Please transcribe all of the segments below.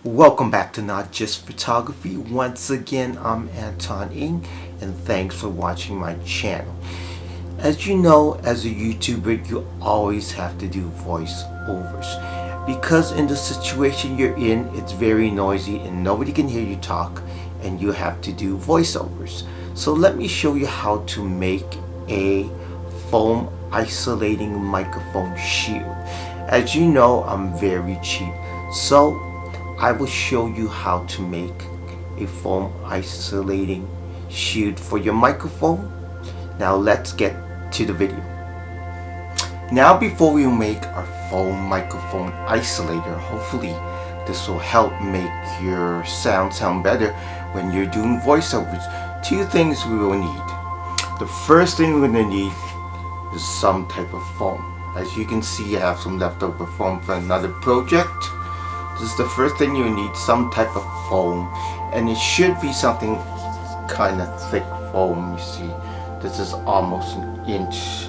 Welcome back to Not Just Photography. Once again, I'm Anton Ng, and thanks for watching my channel. As you know, as a YouTuber, you always have to do voiceovers because in the situation you're in, it's very noisy and nobody can hear you talk, and you have to do voiceovers. So let me show you how to make a foam isolating microphone shield. As you know, I'm very cheap, so I will show you how to make a foam isolating shield for your microphone. Now let's get to the video. Now before we make our foam microphone isolator, hopefully this will help make your sound better when you're doing voiceovers. Two things we will need. The first thing we're going to need is some type of foam. As you can see, I have some leftover foam for another project. This is the first thing you need, some type of foam, and it should be something kind of thick foam. You see, this is almost an inch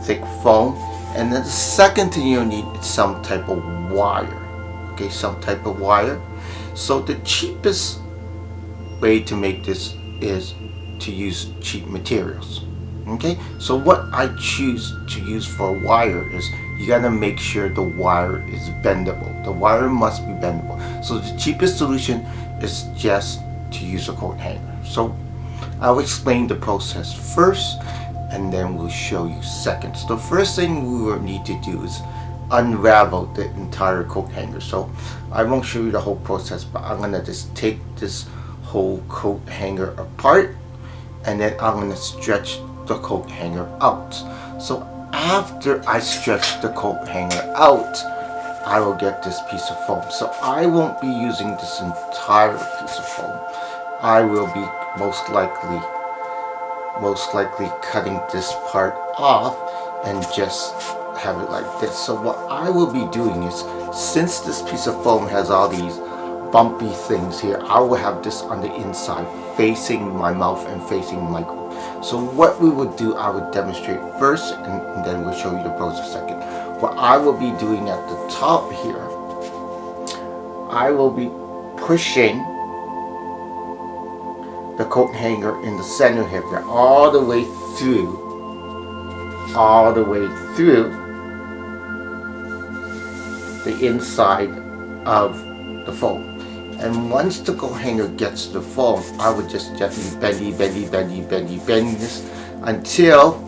thick foam. And then the second thing you need is some type of wire. Okay, some type of wire. So the cheapest way to make this is to use cheap materials. Okay, so what I choose to use for wire is you gotta make sure the wire is bendable. The wire must be bendable. So the cheapest solution is just to use a coat hanger. So I'll explain the process first and then we'll show you second. So the first thing we will need to do is unravel the entire coat hanger. So I won't show you the whole process, but I'm gonna just take this whole coat hanger apart and then I'm gonna stretch the coat hanger out. So after I stretch the coat hanger out, I will get this piece of foam. So I won't be using this entire piece of foam. I will be most likely cutting this part off and just have it like this. So what I will be doing is, since this piece of foam has all these bumpy things here, I will have this on the inside facing my mouth and facing the microphone. So what we would do, I would demonstrate first and then we'll show you the process second. What I will be doing at the top here, I will be pushing the coat hanger in the center here all the way through the inside of the foam. And once the coat hanger gets the foam, I would just gently bend this until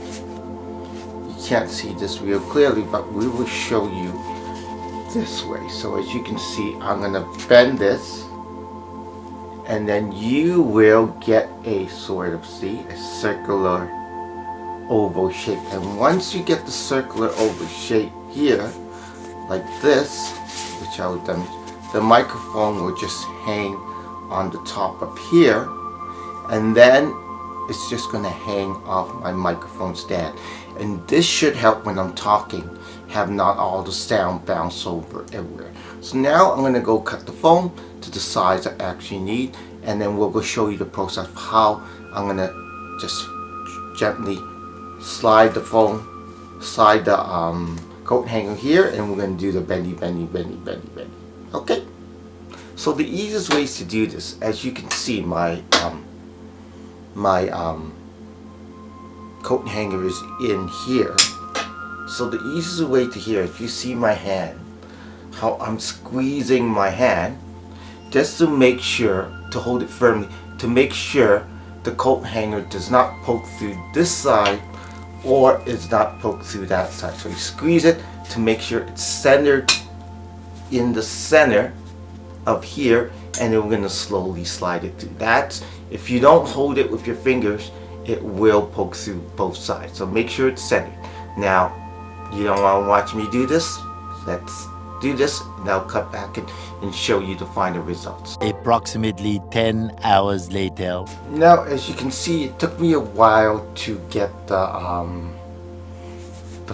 you can't see this real clearly, but we will show you this way. So as you can see, I'm gonna bend this and then you will get a sort of, see, a circular oval shape. And once you get the circular oval shape here, like this, which I will demonstrate, the microphone will just hang on the top up here, and then it's just going to hang off my microphone stand. And this should help when I'm talking, have not all the sound bounce over everywhere. So now I'm going to go cut the foam to the size I actually need, and then we'll go show you the process of how I'm going to just gently slide the foam, slide the coat hanger here, and we're going to do the bendy. Okay, so the easiest ways to do this, as you can see, my coat hanger is in here. So the easiest way to here, if you see my hand, how I'm squeezing my hand, just to make sure, to hold it firmly, to make sure the coat hanger does not poke through this side or is not poked through that side. So you squeeze it to make sure it's centered in the center of here, and then we're going to slowly slide it through. That, if you don't hold it with your fingers, it will poke through both sides. So make sure it's centered. Now, you don't want to watch me do this? Let's do this, and I'll cut back and show you the final results. Approximately 10 hours later. Now, as you can see, it took me a while to get the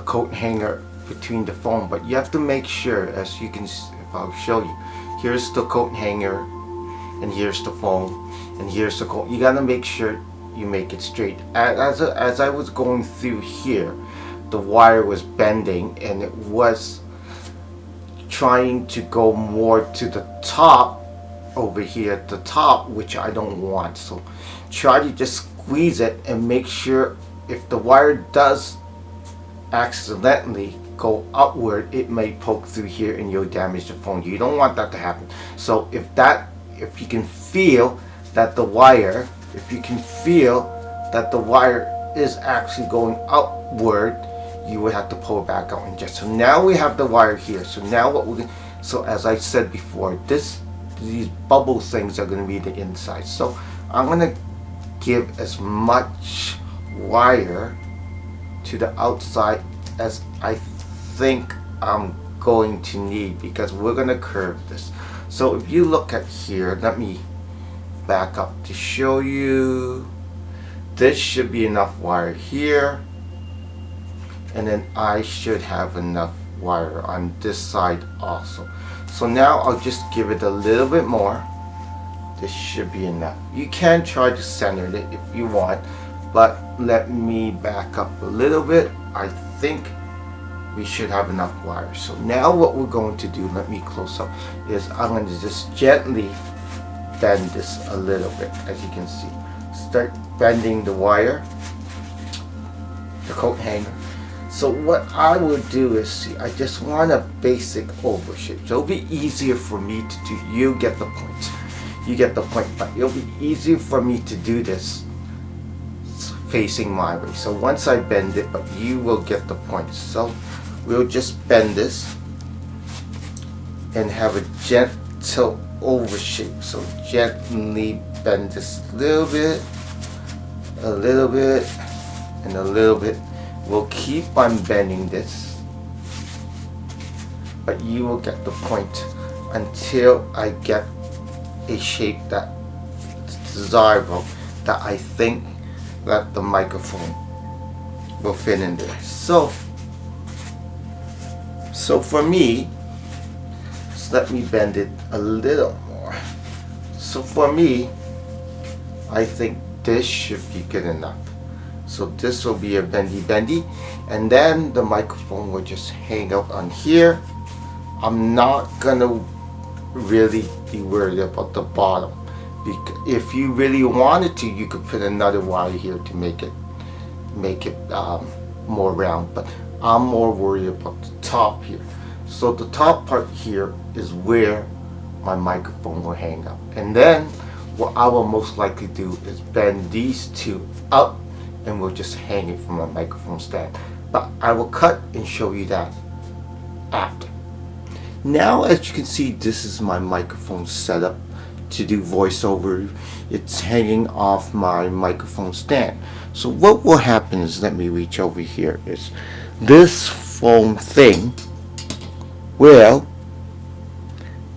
coat hanger between the foam, but you have to make sure, as you can, if I'll show you, here's the coat hanger and here's the foam and here's the coat. You gotta make sure you make it straight. As I was going through here, the wire was bending and it was trying to go more to the top over here at the top, which I don't want. So try to just squeeze it and make sure if the wire does accidentally go upward, it may poke through here and you'll damage the phone. You don't want that to happen. So if you can feel that the wire, is actually going upward, you would have to pull it back out and just. So now we have the wire here. So now so as I said before, these bubble things are going to be the inside. So I'm going to give as much wire to the outside as I think I'm going to need, because we're going to curve this. So if you look at here, let me back up to show you. This should be enough wire here, and then I should have enough wire on this side also. So now I'll just give it a little bit more. This should be enough. You can try to center it if you want, but let me back up a little bit. I think we should have enough wire. So now what we're going to do, let me close up, is I'm going to just gently bend this a little bit. As you can see, start bending the wire, the coat hanger. So what I would do is, see, I just want a basic oval shape. So it'll be easier for me to do, you get the point. You get the point, but it'll be easier for me to do this facing my way. So once I bend it, but you will get the point. So we'll just bend this and have a gentle oval shape. So gently bend this a little bit, and a little bit. We'll keep on bending this, but you will get the point until I get a shape that's desirable, that I think that the microphone will fit in there. So for me, just let me bend it a little more. So for me, I think this should be good enough. So this will be a bendy, and then the microphone will just hang out on here. I'm not gonna really be worried about the bottom, because if you really wanted to, you could put another wire here to make it more round, but I'm more worried about the top here. So the top part here is where my microphone will hang up, and then what I will most likely do is bend these two up, and we'll just hang it from my microphone stand. But I will cut and show you that after. Now, as you can see, this is my microphone setup to do voiceover. It's hanging off my microphone stand. So what will happen is, let me reach over here, is this foam thing will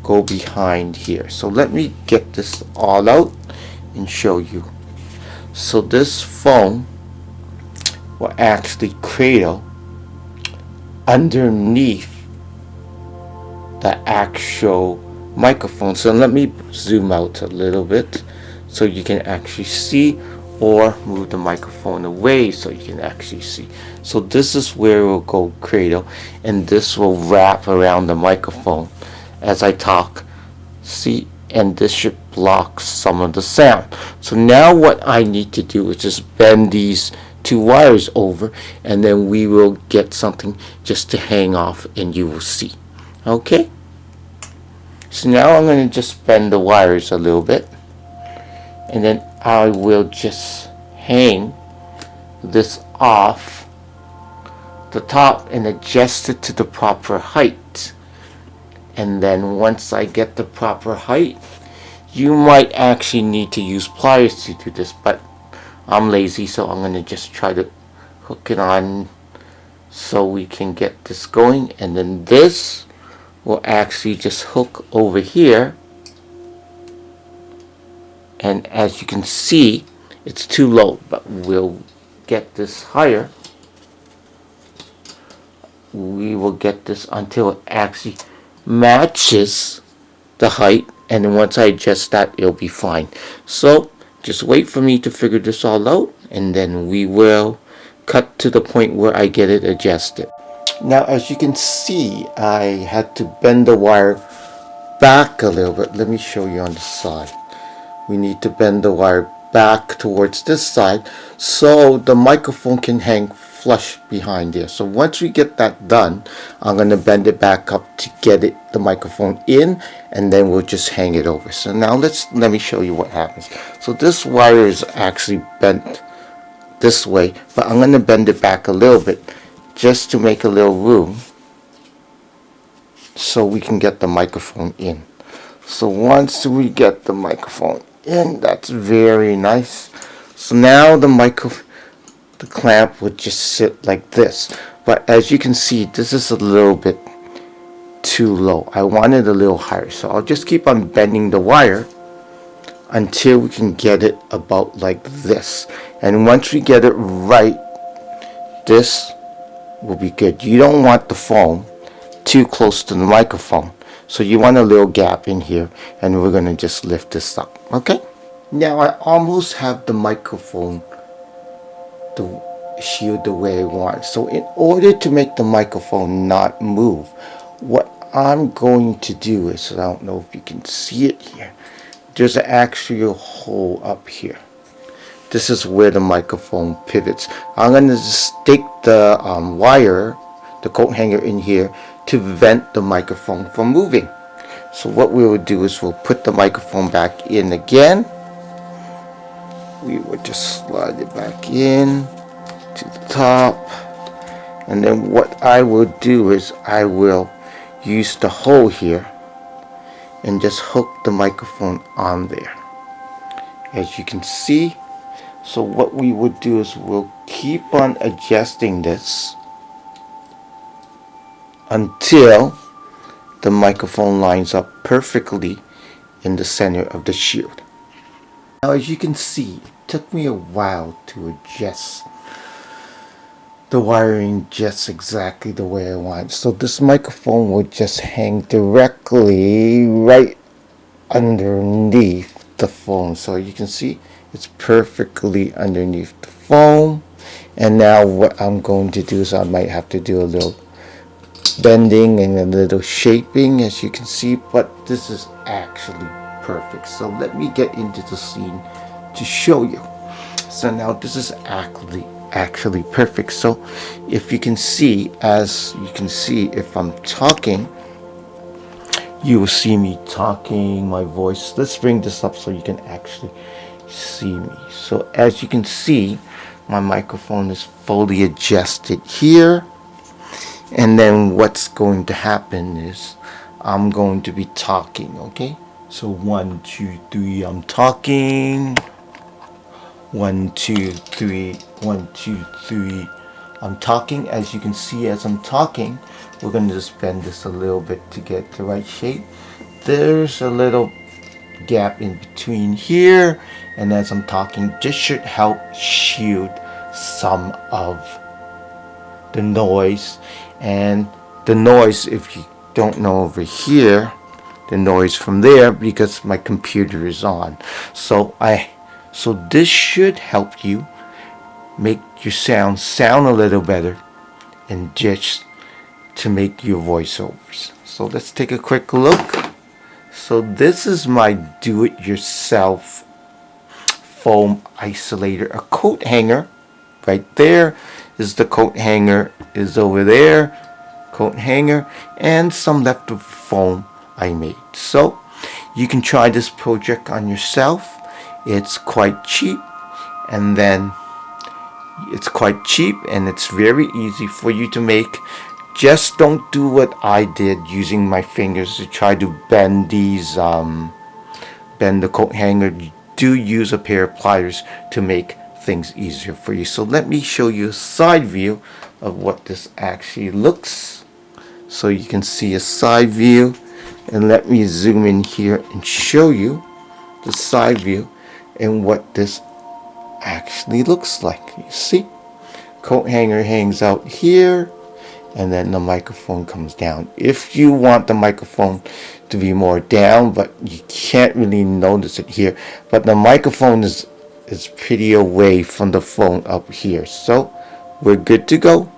go behind here. So let me get this all out and show you. So this foam will actually cradle underneath the actual microphone. So let me zoom out a little bit so you can actually see, or move the microphone away so you can actually see. So this is where it will go cradle, and this will wrap around the microphone as I talk. See, and this should block some of the sound. So now what I need to do is just bend these two wires over, and then we will get something just to hang off, and you will see. Okay, so now I'm going to just bend the wires a little bit, and then I will just hang this off the top and adjust it to the proper height. And then once I get the proper height, you might actually need to use pliers to do this, but I'm lazy, so I'm going to just try to hook it on so we can get this going. And then this will actually just hook over here, and as you can see, it's too low, but we'll get this higher. We will get this until it actually matches the height, and then once I adjust that, it'll be fine. So just wait for me to figure this all out, and then we will cut to the point where I get it adjusted. Now, as you can see, I had to bend the wire back a little bit. Let me show you on the side. We need to bend the wire back towards this side so the microphone can hang flush behind there. So once we get that done, I'm going to bend it back up to get the microphone in, and then we'll just hang it over. So now let me show you what happens. So this wire is actually bent this way, but I'm going to bend it back a little bit just to make a little room so we can get the microphone in. So once we get the microphone in, that's very nice. So now the clamp would just sit like this, but as you can see, this is a little bit too low. I want it a little higher, so I'll just keep on bending the wire until we can get it about like this. And once we get it right, this will be good. You don't want the foam too close to the microphone, so you want a little gap in here, and we're going to just lift this up. Okay, now I almost have the microphone to shield the way I want. So in order to make the microphone not move, what I'm going to do is, I don't know if you can see it here, there's an actual hole up here. This is where the microphone pivots. I'm going to stick the wire, the coat hanger, in here to prevent the microphone from moving. So what we will do is we'll put the microphone back in again. We will just slide it back in to the top, and then what I will do is I will use the hole here and just hook the microphone on there, as you can see. So what we would do is we'll keep on adjusting this until the microphone lines up perfectly in the center of the shield. Now, as you can see, it took me a while to adjust the wiring just exactly the way I want. So this microphone will just hang directly right underneath the phone. So you can see it's perfectly underneath the phone. And now what I'm going to do is I might have to do a little bending and a little shaping, as you can see, but this is actually perfect. So let me get into the scene to show you. So now this is actually perfect. So if you can see, as you can see, if I'm talking, you will see me talking, my voice. Let's bring this up so you can actually see me. So as you can see, my microphone is fully adjusted here. And then what's going to happen is I'm going to be talking, okay? So 1, 2, 3, I'm talking. 1, 2, 3, 1, 2, 3, I'm talking. As you can see, as I'm talking, we're going to just bend this a little bit to get the right shape. There's a little gap in between here, and as I'm talking, this should help shield some of the noise. And the noise, if you don't know over here, the noise from there, because my computer is on. So this should help you make your sound a little better, and just to make your voiceovers. So let's take a quick look. So this is my do-it-yourself foam isolator, a coat hanger. Right there is the coat hanger, is over there, coat hanger, and some leftover foam I made. So you can try this project on yourself. It's quite cheap, and it's very easy for you to make. Just don't do what I did, using my fingers to try to bend these bend the coat hanger. Do use a pair of pliers to make things easier for you. So let me show you a side view of what this actually looks. So you can see a side view, and let me zoom in here and show you the side view and what this actually looks like. You see, coat hanger hangs out here, and then the microphone comes down. If you want the microphone to be more down, but you can't really notice it here, but the microphone is pretty away from the phone up here. So we're good to go.